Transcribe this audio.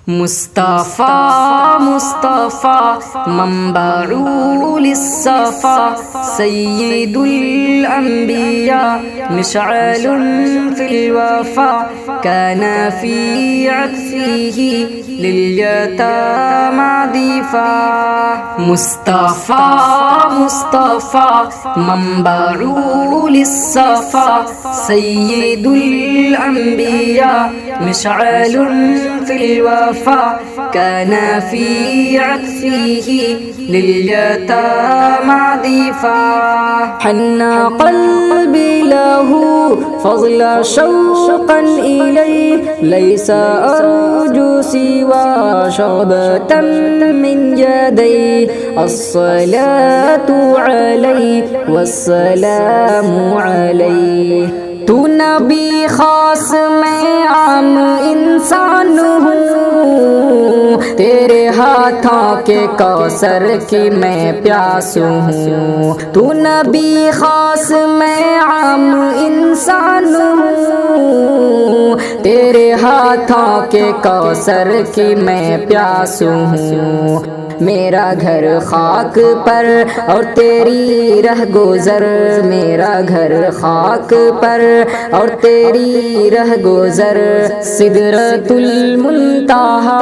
मुस्तफ़ा मुस्तफ़ा मंबरुलिस्सफ़ा सय्यिदुल अंबिया मिशअलुन फिल वफ़ा काना फी अत्फ़िही लिल यतामा दीफ़ा। मुस्तफ़ा मुस्तफ़ा मंबरुलिस्सफ़ा सय्यिदुल अंबिया मिशअलुन फिल वफ़ा काना फी अत्फ़िही लिल यतामा दीफ़ा। हन्ना क़ल्बी लहू फ़ज़ला शौक़न इलैहि लैसा अर्जू सिवा शअबतन मिन यदैहि अस्सलातु अलैहि वस्सलामु अलैहि। तू नबी खास मैं आम इंसान हूँ, तेरे हाथों के कौसर की मैं प्यास हूँ। तू नबी खास मैं आम इंसान हूँ, तेरे हाथों के कौसर की मैं प्यास हूँ। मेरा घर खाक पर और तेरी रह गुज़र, मेरा घर खाक पर और तेरी रह गुज़र सिदरतुल मुंतहा।